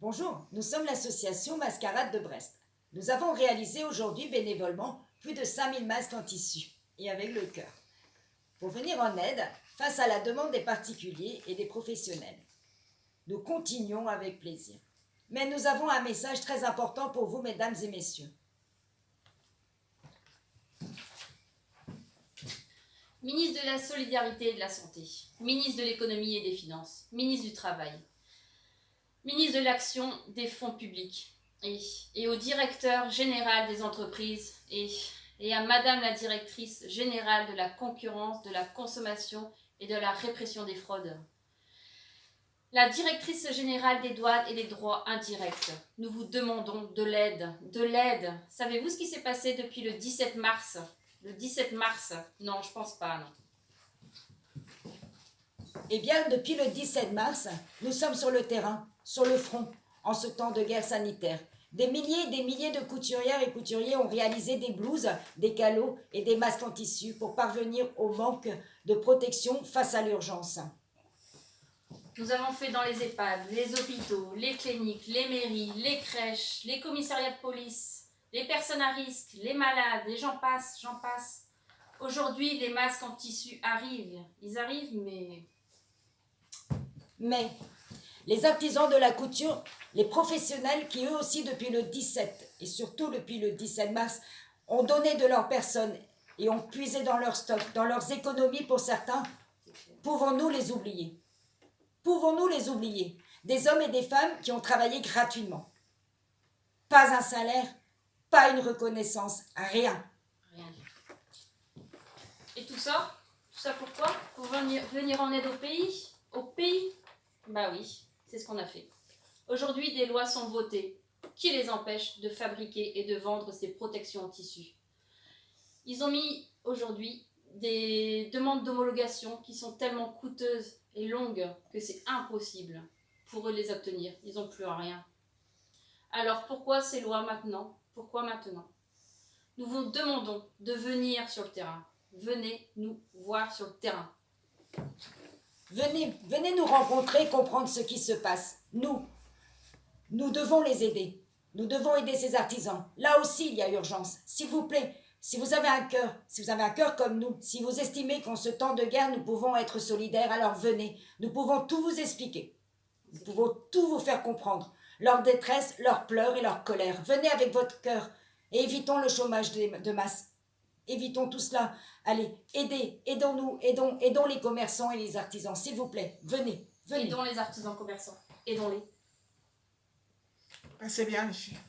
Bonjour, nous sommes l'association Mascarade de Brest. Nous avons réalisé aujourd'hui bénévolement plus de 5000 masques en tissu et avec le cœur pour venir en aide face à la demande des particuliers et des professionnels. Nous continuons avec plaisir. Mais nous avons un message très important pour vous, mesdames et messieurs. Ministre de la Solidarité et de la Santé, ministre de l'Économie et des Finances, ministre du Travail, ministre de l'Action des Fonds publics et au directeur général des entreprises et à madame la directrice générale de la concurrence, de la consommation et de la répression des fraudes. La directrice générale des douanes et des droits indirects, nous vous demandons de l'aide, de l'aide. Savez-vous ce qui s'est passé depuis le 17 mars ? Le 17 mars, non, je pense pas, non. Eh bien, depuis le 17 mars, nous sommes sur le terrain, sur le front, en ce temps de guerre sanitaire. Des milliers et des milliers de couturières et couturiers ont réalisé des blouses, des calots et des masques en tissu pour parvenir au manque de protection face à l'urgence. Nous avons fait dans les EHPAD, les hôpitaux, les cliniques, les mairies, les crèches, les commissariats de police, les personnes à risque, les malades, et j'en passe, j'en passe. Aujourd'hui, les masques en tissu arrivent. Ils arrivent, Mais les artisans de la couture, les professionnels qui eux aussi depuis le 17 et surtout depuis le 17 mars ont donné de leur personne et ont puisé dans leur stock, dans leurs économies pour certains, pouvons-nous les oublier ? Pouvons-nous les oublier ? Des hommes et des femmes qui ont travaillé gratuitement. Pas un salaire, pas une reconnaissance, rien. Rien du tout. Et tout ça pourquoi ? Pour venir en aide au pays ? Au pays ? Bah oui, c'est ce qu'on a fait. Aujourd'hui, des lois sont votées qui les empêchent de fabriquer et de vendre ces protections en tissu. Ils ont mis aujourd'hui des demandes d'homologation qui sont tellement coûteuses et longues que c'est impossible pour eux de les obtenir. Ils n'ont plus rien. Alors pourquoi ces lois maintenant ? Pourquoi maintenant ? Nous vous demandons de venir sur le terrain. Venez nous voir sur le terrain. Venez nous rencontrer, comprendre ce qui se passe. Nous devons les aider. Nous devons aider ces artisans. Là aussi, il y a urgence. S'il vous plaît, si vous avez un cœur comme nous, si vous estimez qu'en ce temps de guerre, nous pouvons être solidaires, alors venez. Nous pouvons tout vous expliquer. Nous pouvons tout vous faire comprendre. Leur détresse, leurs pleurs et leur colère. Venez avec votre cœur et évitons le chômage de masse. Évitons tout cela. Allez, aidons-nous, aidons les commerçants et les artisans, s'il vous plaît. Venez. Aidons les artisans commerçants. Aidons-les. C'est bien, les filles.